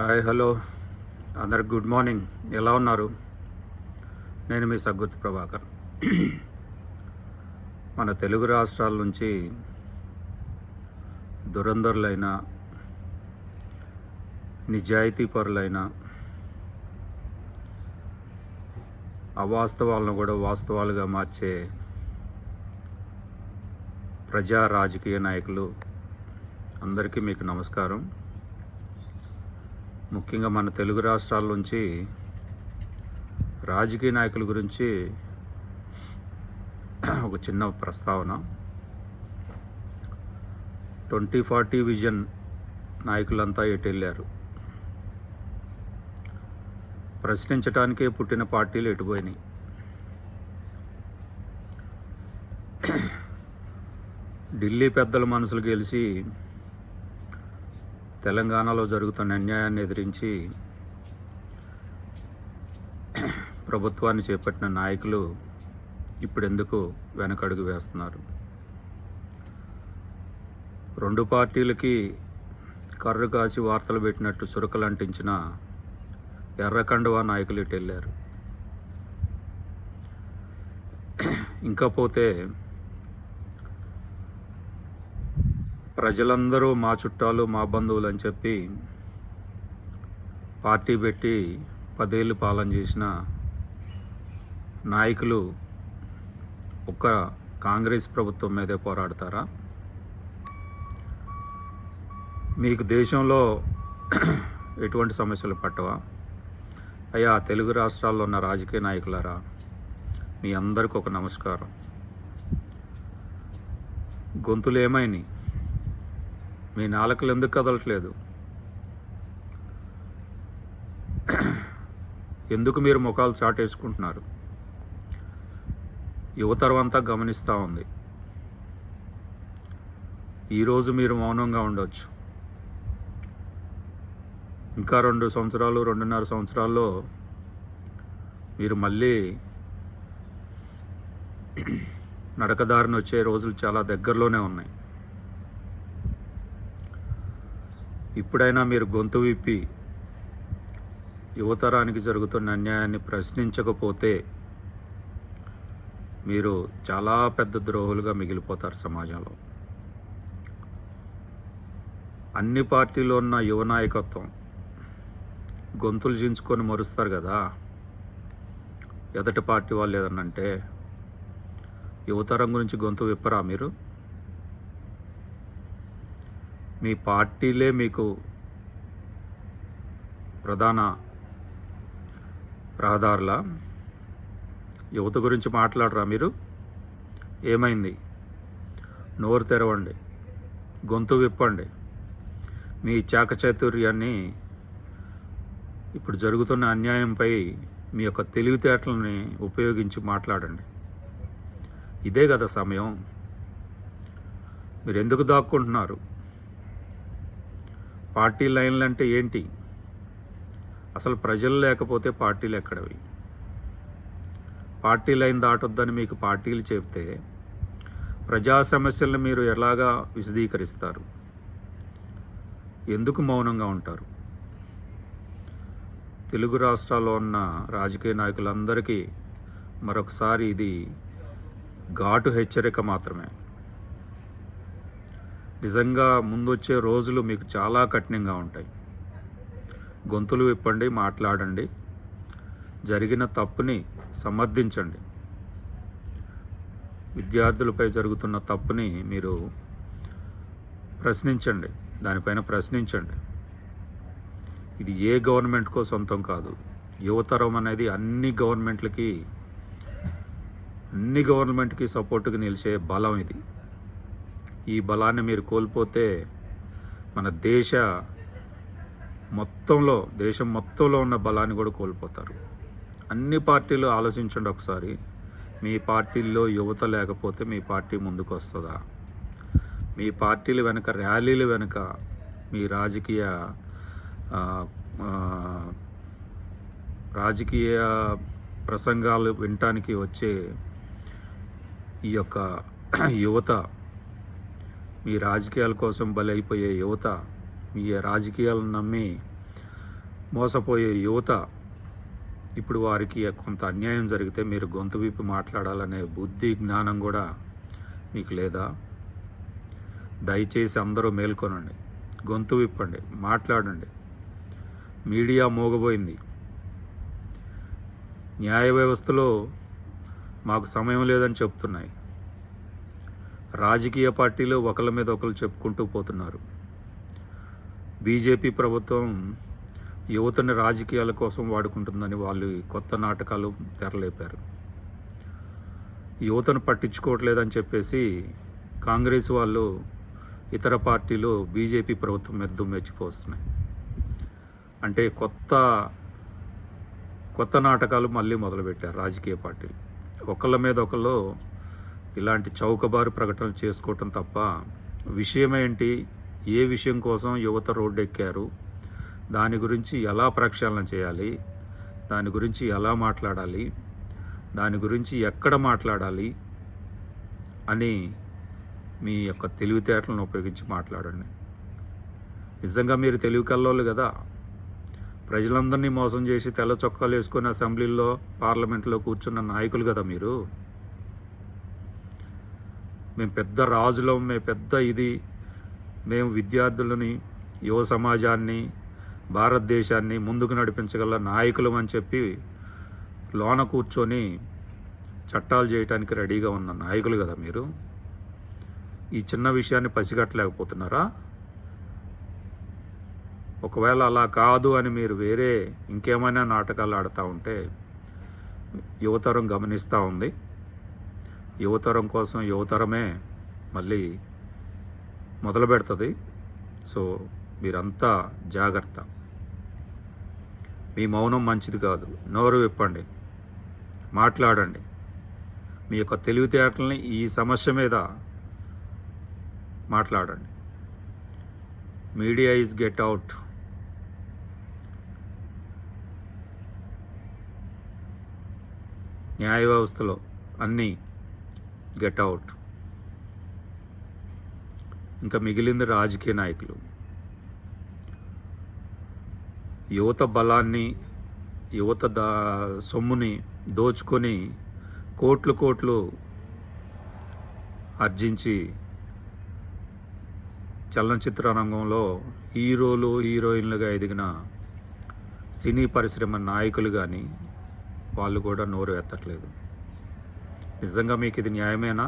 Hi hello అందరికి good morning. ఎలా ఉన్నారు? నేను మీ సగ్గుర్తి ప్రభాకర్. మన తెలుగు రాష్ట్రాల నుంచి దురంధరులైన, నిజాయితీపరులైన, అవాస్తవాలను కూడా వాస్తవాలుగా మార్చే ప్రజా రాజకీయ నాయకులు అందరికీ మీకు నమస్కారం. ముఖ్యంగా మన తెలుగు రాష్ట్రాల నుంచి రాజకీయ నాయకుల గురించి ఒక చిన్న ప్రస్తావన. 2040 విజన్ నాయకులంతా ఎటు వెళ్ళారు? ప్రశ్నించడానికే పుట్టిన పార్టీలు ఎటుపోయినాయి? ఢిల్లీ పెద్దల మనసులు గెలిచి తెలంగాణలో జరుగుతున్న అన్యాయాన్ని ఎదిరించి ప్రభుత్వాన్ని చేపట్టిన నాయకులు ఇప్పుడెందుకు వెనకడుగు వేస్తున్నారు? రెండు పార్టీలకి కర్రు కాసి వార్తలు పెట్టినట్టు సురకలు అంటించిన ఎర్రకండువా నాయకులు ఇటు వెళ్ళారు. ఇంకా పోతే ప్రజలందరూ మా చుట్టాలు, మా బంధువులు అని చెప్పి పార్టీ పెట్టి 10 ఏళ్ళు పాలన చేసిన నాయకులు ఒక్క కాంగ్రెస్ ప్రభుత్వం మీదే పోరాడతారా? మీకు దేశంలో ఎటువంటి సమస్యలు పట్టవా? అయ్యా తెలుగు రాష్ట్రాల్లో ఉన్న రాజకీయ నాయకులారా, మీ అందరికీ ఒక నమస్కారం. గొంతులు ఏమైనాయి? మీ నాలుకలు ఎందుకు కదలట్లేదు? ఎందుకు మీరు ముఖాలు చాటేసుకుంటున్నారు? యువతరం అంతా గమనిస్తూ ఉంది. ఈరోజు మీరు మౌనంగా ఉండవచ్చు. ఇంకా 2 సంవత్సరాలు, 2.5 సంవత్సరాల్లో మీరు మళ్ళీ నడకదారిని వచ్చే రోజులు చాలా దగ్గరలోనే ఉన్నాయి. ఇప్పుడైనా మీరు గొంతు విప్పి యువతరానికి జరుగుతున్న అన్యాయాన్ని ప్రశ్నించకపోతే మీరు చాలా పెద్ద ద్రోహులుగా మిగిలిపోతారు సమాజంలో. అన్ని పార్టీలో ఉన్న యువ నాయకత్వం గొంతులు చించుకొని మరుస్తారు కదా. ఎదటి పార్టీ వాళ్ళు ఏదన్నంటే యువతరం గురించి గొంతు విప్పరా మీరు? మీ పార్టీలే మీకు ప్రధాన రహదారుల యువత గురించి మాట్లాడరా మీరు? ఏమైంది? నోరు తెరవండి, గొంతు విప్పండి. మీ చాకచతుర్యాన్ని, ఇప్పుడు జరుగుతున్న అన్యాయంపై మీ యొక్క తెలివితేటలని ఉపయోగించి మాట్లాడండి. ఇదే కదా సమయం. మీరు ఎందుకు దాక్కుంటున్నారు? పార్టీ లైన్లు అంటే ఏంటి? అసలు ప్రజలు లేకపోతే పార్టీలు ఎక్కడవి? పార్టీ లైన్ దాటొద్దని మీకు పార్టీలు చెప్తే ప్రజా సమస్యలను మీరు ఎలాగా విశదీకరిస్తారు? ఎందుకు మౌనంగా ఉంటారు? తెలుగు రాష్ట్రాల్లో ఉన్న రాజకీయ నాయకులందరికీ మరొకసారి ఇది ఘాటు హెచ్చరిక మాత్రమే. నిజంగా ముందొచ్చే రోజులు మీకు చాలా కఠినంగా ఉంటాయి. గొంతులు విప్పండి, మాట్లాడండి, జరిగిన తప్పుని సమర్థించండి. విద్యార్థులపై జరుగుతున్న తప్పుని మీరు ప్రశ్నించండి, దానిపైన ప్రశ్నించండి. ఇది ఏ గవర్నమెంట్కో సొంతం కాదు. యువతరం అనేది అన్ని గవర్నమెంట్కి సపోర్టుగా నిలిచే బలం ఇది. ఈ బలాన్ని మీరు కోల్పోతే మన దేశం మొత్తంలో ఉన్న బలాన్ని కూడా కోల్పోతారు. అన్ని పార్టీలు ఆలోచించండి ఒకసారి. మీ పార్టీల్లో యువత లేకపోతే మీ పార్టీ ముందుకు వస్తుందా? మీ పార్టీల వెనుక, ర్యాలీల వెనుక, మీ రాజకీయ ప్రసంగాలు వినటానికి వచ్చే ఈ యొక్క యువత, మీ రాజకీయాల కోసం బలైపోయే యువత, మీ రాజకీయాలను నమ్మి మోసపోయే యువత ఇప్పుడు వారికి కొంత అన్యాయం జరిగితే మీరు గొంతు విప్పి మాట్లాడాలనే బుద్ధి జ్ఞానం కూడా మీకు లేదా? దయచేసి అందరూ మేల్కొనండి, గొంతు విప్పండి, మాట్లాడండి. మీడియా మోగబోయింది. న్యాయ వ్యవస్థలో మాకు సమయం లేదని చెప్తున్నాయి. రాజకీయ పార్టీలు ఒకళ్ళ మీద ఒకరు చెప్పుకుంటూ పోతున్నారు. బీజేపీ ప్రభుత్వం యువతని రాజకీయాల కోసం వాడుకుంటుందని వాళ్ళు కొత్త నాటకాలు తెరలేపారు. యువతను పట్టించుకోవట్లేదని చెప్పేసి కాంగ్రెస్ వాళ్ళు, ఇతర పార్టీలు బీజేపీ ప్రభుత్వం మీద దుమ్మెచ్చిపోతున్నాయి. అంటే కొత్త నాటకాలు మళ్ళీ మొదలుపెట్టారు రాజకీయ పార్టీలు. ఒకళ్ళ మీద ఒకళ్ళు ఇలాంటి చౌకబారు ప్రకటనలు చేసుకోవటం తప్ప విషయం ఏంటి, ఏ విషయం కోసం యువత రోడ్డు ఎక్కారు, దాని గురించి ఎలా ప్రక్షాళన చేయాలి, దాని గురించి ఎలా మాట్లాడాలి, దాని గురించి ఎక్కడ మాట్లాడాలి అని మీ యొక్క తెలివితేటలను ఉపయోగించి మాట్లాడండి. నిజంగా మీరు తెలివి కల్లోళ్ళు కదా. ప్రజలందరినీ మోసం చేసి తెల్ల చొక్కాలు వేసుకొని అసెంబ్లీలో, పార్లమెంట్లో కూర్చున్న నాయకులు కదా మీరు. మేము పెద్ద రాజులం, మేము పెద్ద మేము విద్యార్థులని, యువ సమాజాన్ని, భారతదేశాన్ని ముందుకు నడిపించగల నాయకులం అని చెప్పి లోన కూర్చొని చట్టాలు చేయడానికి రెడీగా ఉన్న నాయకులు కదా మీరు. ఈ చిన్న విషయాన్ని పసిగట్టలేకపోతున్నారా? ఒకవేళ అలా కాదు అని మీరు వేరే ఇంకేమైనా నాటకాలు ఆడుతూ ఉంటే యువతరం గమనిస్తూ ఉంది. యువతరం కోసం యువతరమే మళ్ళీ మొదలు పెడుతుంది. సో మీరంతా జాగ్రత్త. మీ మౌనం మంచిది కాదు. నోరు విప్పండి, మాట్లాడండి. మీ యొక్క తెలివితేటల్ని ఈ సమస్య మీద మాట్లాడండి. Media is get out. న్యాయ వ్యవస్థలో అన్నీ గెట్ అవుట్. ఇంకా మిగిలింది రాజకీయ నాయకులు. యువత బలాన్ని, యువత సొమ్ముని దోచుకొని కోట్లు ఆర్జించి చలనచిత్ర రంగంలో హీరోలు, హీరోయిన్లుగా ఎదిగిన సినీ పరిశ్రమ నాయకులు కానీ వాళ్ళు కూడా నోరు ఎత్తట్లేదు. నిజంగా మీకు ఇది న్యాయమేనా?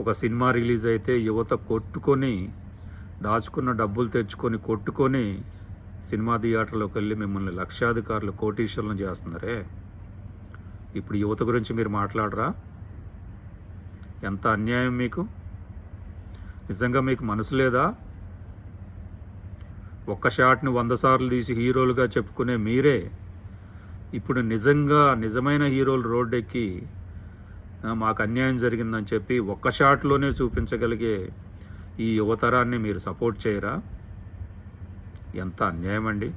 ఒక సినిమా రిలీజ్ అయితే యువత కొట్టుకొని, దాచుకున్న డబ్బులు తెచ్చుకొని కొట్టుకొని సినిమా థియేటర్లోకి వెళ్ళి మిమ్మల్ని లక్షాధికారులు, కోటీశ్వరులను చేస్తున్నారే. ఇప్పుడు యువత గురించి మీరు మాట్లాడరా? ఎంత అన్యాయం మీకు. నిజంగా మీకు మనసు లేదా? ఒక్క షాట్ని 100 సార్లు తీసి హీరోలుగా చెప్పుకునే మీరే ఇప్పుడు నిజమైన హీరోలు రోడ్డెక్కి మాకు అన్యాయం జరిగిందని చెప్పి ఒక్క షాట్లోనే చూపించగలిగే ఈ యువతరాన్ని మీరు సపోర్ట్ చేయరా? ఎంత అన్యాయం అండి.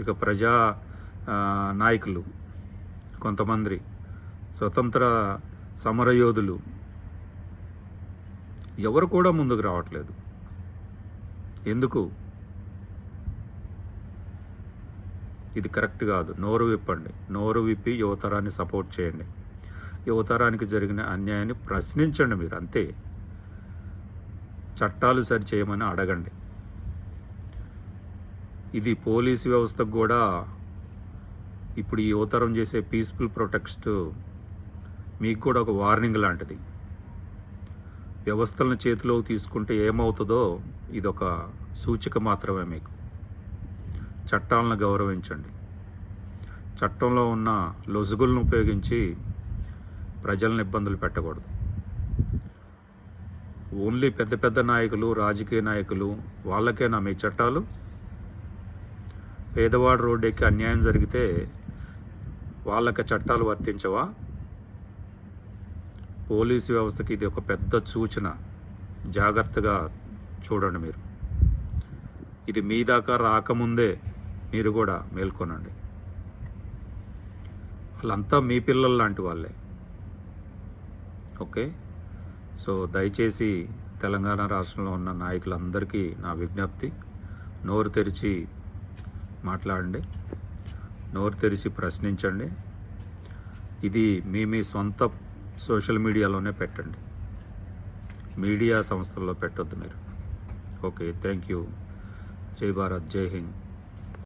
ఇక ప్రజా నాయకులు, కొంతమంది స్వతంత్ర సమరయోధులు ఎవరు కూడా ముందుకు రావట్లేదు. ఎందుకు? ఇది కరెక్ట్ కాదు. నోరు విప్పండి. నోరు విప్పి యువతరాన్ని సపోర్ట్ చేయండి. యువతరానికి జరిగిన అన్యాయాన్ని ప్రశ్నించండి మీరు, అంతే. చట్టాలు సరి చేయమని అడగండి. ఇది పోలీసు వ్యవస్థకు కూడా ఇప్పుడు ఈ యువతరం చేసే పీస్ఫుల్ ప్రొటెస్ట్ మీకు కూడా ఒక వార్నింగ్ లాంటిది. వ్యవస్థలను చేతిలోకి తీసుకుంటే ఏమవుతుందో ఇదొక సూచిక మాత్రమే మీకు. చట్టాలను గౌరవించండి. చట్టంలో ఉన్న లొసుగులను ఉపయోగించి ప్రజలను ఇబ్బందులు పెట్టకూడదు. ఓన్లీ పెద్ద పెద్ద నాయకులు, రాజకీయ నాయకులు వాళ్ళకేనా మీ చట్టాలు? పేదవాడు రోడ్డు ఎక్కి అన్యాయం జరిగితే వాళ్ళకి చట్టాలు వర్తించవా? పోలీసు వ్యవస్థకి ఇది ఒక పెద్ద సూచన. జాగ్రత్తగా చూడండి మీరు. ఇది మీ దాకా రాకముందే మీరు కూడా మేల్కొనండి. వాళ్ళంతా మీ పిల్లలు లాంటి వాళ్ళే. ఓకే, సో దయచేసి తెలంగాణ రాష్ట్రంలో ఉన్న నాయకులందరికీ నా విజ్ఞప్తి, నోరు తెరిచి మాట్లాడండి, నోరు తెరిచి ప్రశ్నించండి. ఇది మీ సొంత సోషల్ మీడియాలోనే పెట్టండి, మీడియా సంస్థల్లో పెట్టొద్దు మీరు. Okay, thank you. జై భారత్, జై హింద్.